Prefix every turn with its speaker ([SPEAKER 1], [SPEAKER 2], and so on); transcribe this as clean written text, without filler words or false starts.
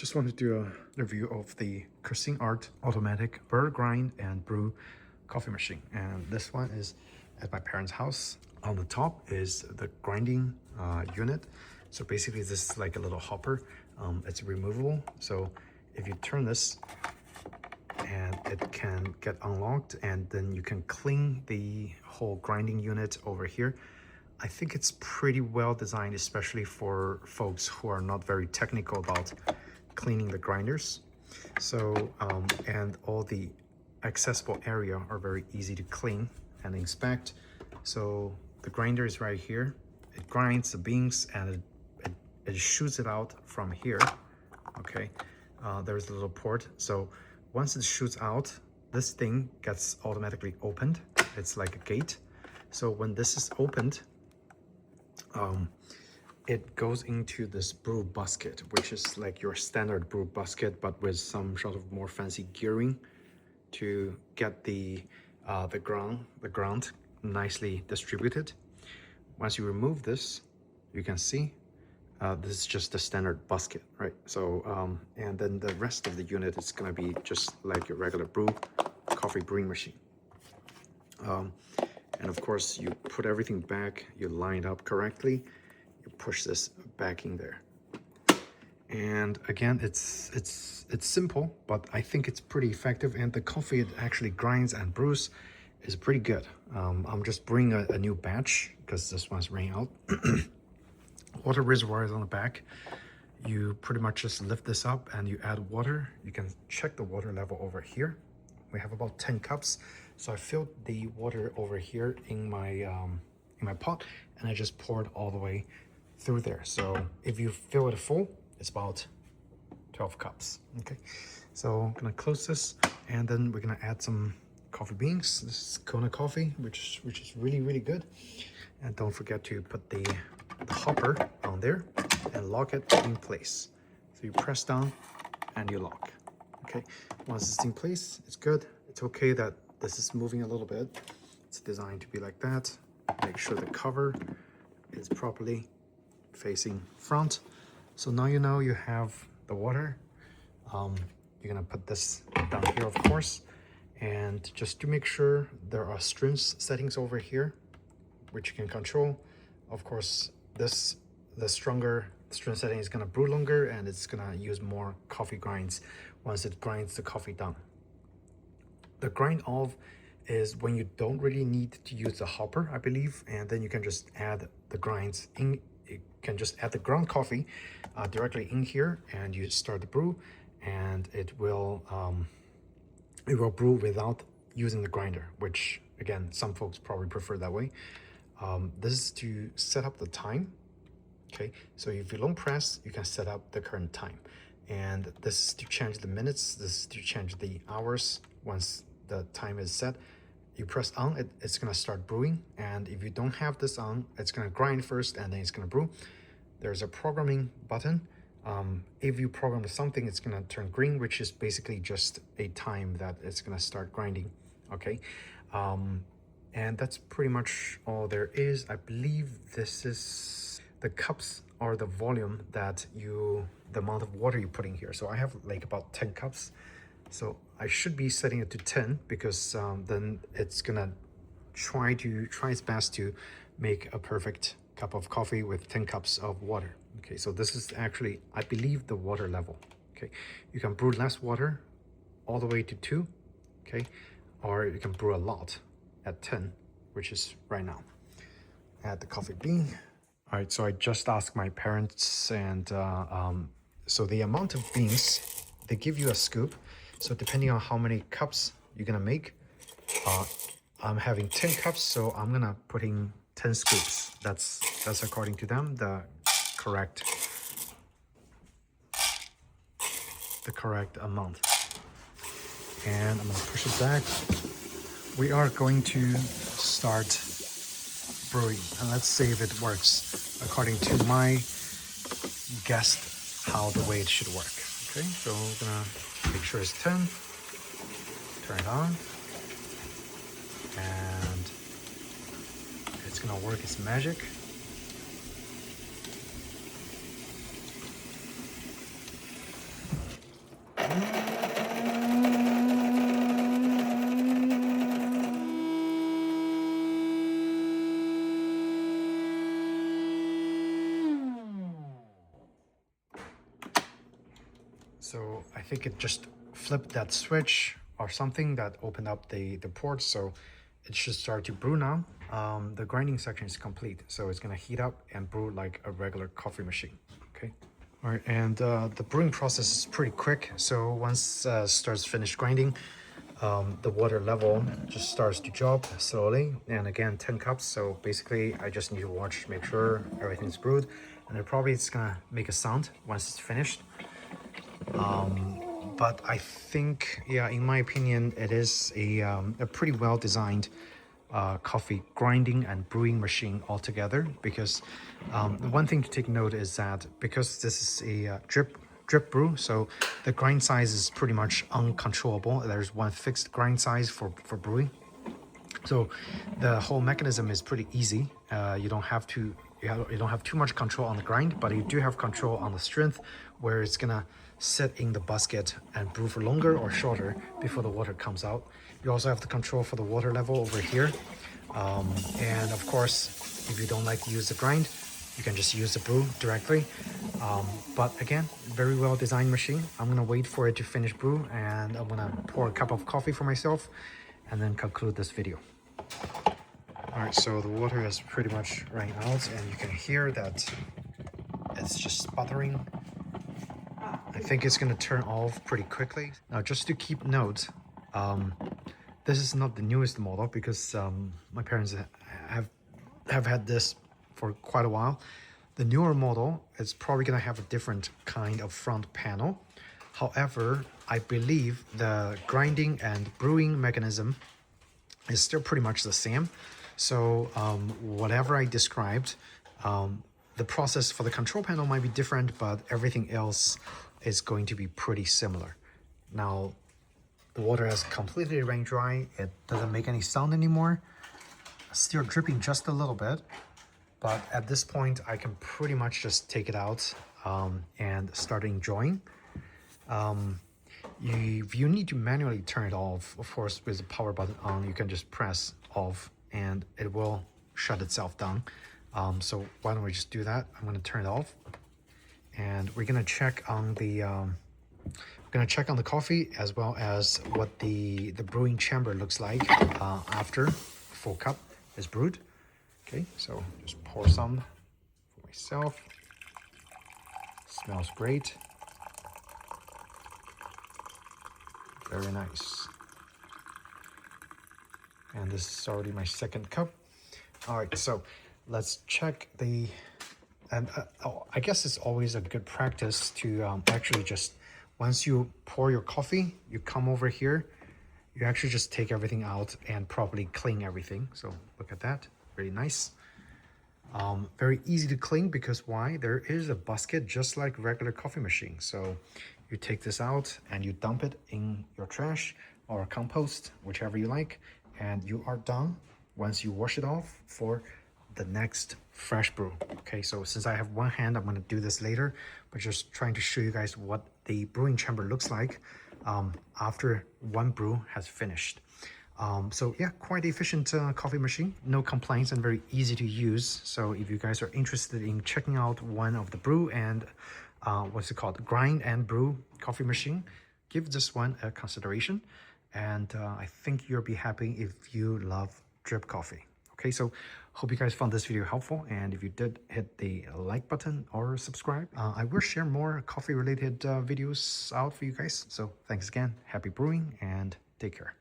[SPEAKER 1] Just want to do a review of the Cuisinart automatic burr grind and brew coffee machine. And this one is at my parents' house. On the top is the grinding unit. So basically this is like a little hopper. It's removable. So if you turn this, and it can get unlocked, and then you can clean the whole grinding unit over here. I think it's pretty well designed, especially for folks who are not very technical about cleaning the grinders. So, and all the accessible area are very easy to clean and inspect. So the grinder is right here. It grinds the beans and it shoots it out from here. Okay, there's a little port. So once it shoots out, this thing gets automatically opened. It's like a gate. So when this is opened, it goes into this brew basket, which is like your standard brew basket, but with some sort of more fancy gearing to get the ground nicely distributed. Once you remove this, you can see this is just the standard basket, right? So and then the rest of the unit is going to be just like your regular coffee brewing machine. And of course, you put everything back, you line it up correctly, you push this back in there. And again, it's simple, but I think it's pretty effective. And the coffee it actually grinds and brews is pretty good. I'm just brewing a new batch because this one's running out. Water reservoir is on the back. You pretty much just lift this up and you add water. You can check the water level over here. We have about 10 cups. So I filled the water over here in my pot, and I just poured all the way through there. So if you fill it full, it's about 12 cups. Okay, so I'm gonna close this, and then we're gonna add some coffee beans. This is Kona coffee, which is really good. And don't forget to put the hopper on there and lock it in place. So you press down and you lock. Okay, once it's in place, it's good. It's okay that this is moving a little bit. It's designed to be like that. Make sure the cover is properly facing front. So now you know you have the water. You're gonna put this down here, of course. And just to make sure, there are strength settings over here, which you can control. Of course, the stronger strength setting is gonna brew longer, and it's gonna use more coffee grinds once it grinds the coffee down. The grind off is when you don't really need to use the hopper, I believe, and then you can just add the grinds in. You can just add the ground coffee directly in here, and you start the brew, and it will brew without using the grinder, which again, some folks probably prefer that way. This is to set up the time. Okay, so if you long press, you can set up the current time, and this is to change the minutes. This is to change the hours. Once the time is set, you press on, it's gonna start brewing. And if you don't have this on, it's gonna grind first and then it's gonna brew. There's a programming button. If you program something, it's gonna turn green, which is basically just a time that it's gonna start grinding. Okay, and that's pretty much all there is. I believe this is the cups or the volume that the amount of water you put in here. So I have like about 10 cups. So I should be setting it to 10 because then it's gonna try its best to make a perfect cup of coffee with 10 cups of water. Okay, so this is actually, I believe, the water level. Okay, you can brew less water all the way to 2, okay, or you can brew a lot at 10, which is right now. Add the coffee bean. All right, so I just asked my parents, and so the amount of beans, they give you a scoop. So depending on how many cups you're gonna make, I'm having 10 cups, so I'm gonna put in 10 scoops. That's according to them the correct amount. And I'm gonna push it back. We are going to start brewing, and let's see if it works according to my guess how the way it should work. Okay, so we're gonna make sure it's 10, turn it on, and it's gonna work its magic. So I think it just flipped that switch or something that opened up the port. So it should start to brew now. The grinding section is complete. So it's gonna heat up and brew like a regular coffee machine, okay? All right, and the brewing process is pretty quick. So once starts finished grinding, the water level just starts to drop slowly. And again, 10 cups. So basically I just need to watch, make sure everything's brewed. And then probably it's gonna make a sound once it's finished. But I think, yeah, in my opinion, it is a pretty well designed coffee grinding and brewing machine altogether. Because the one thing to take note is that because this is a drip brew, so the grind size is pretty much uncontrollable. There's one fixed grind size for brewing. So the whole mechanism is pretty easy. You don't have too much control on the grind, but you do have control on the strength, where it's gonna sit in the basket and brew for longer or shorter before the water comes out. You also have the control for the water level over here. And of course, if you don't like to use the grind, you can just use the brew directly. But again, very well designed machine. I'm gonna wait for it to finish brew, and I'm gonna pour a cup of coffee for myself and then conclude this video. All right, so the water is pretty much running out, and you can hear that it's just sputtering. I think it's gonna turn off pretty quickly. Now, just to keep note, this is not the newest model, because my parents have had this for quite a while. The newer model is probably gonna have a different kind of front panel. However, I believe the grinding and brewing mechanism is still pretty much the same. So whatever I described, the process for the control panel might be different, but everything else is going to be pretty similar. Now, the water has completely rain dry. It doesn't make any sound anymore. Still dripping just a little bit, but at this point I can pretty much just take it out and start enjoying. If you need to manually turn it off, of course, with the power button on, you can just press off and it will shut itself down. So why don't we just do that? I'm going to turn it off, and we're going to check on the coffee, as well as what the brewing chamber looks like after a full cup is brewed. Okay, so just pour some for myself. Smells great. Very nice. And this is already my second cup. All right, so let's check the, and I guess it's always a good practice to actually just, once you pour your coffee, you come over here, you actually just take everything out and properly clean everything. So look at that, really nice. Very easy to clean, because why? There is a basket just like regular coffee machine. So you take this out and you dump it in your trash or compost, whichever you like, and you are done once you wash it off for the next fresh brew. Okay, so since I have one hand, I'm going to do this later, but just trying to show you guys what the brewing chamber looks like after one brew has finished. So yeah, quite efficient coffee machine, no complaints, and very easy to use. So if you guys are interested in checking out one of the brew and what's it called, grind and brew coffee machine, give this one a consideration. And I think you'll be happy if you love drip coffee. Okay, so hope you guys found this video helpful, and if you did, hit the like button or subscribe. I will share more coffee related videos out for you guys. So thanks again, happy brewing, and take care.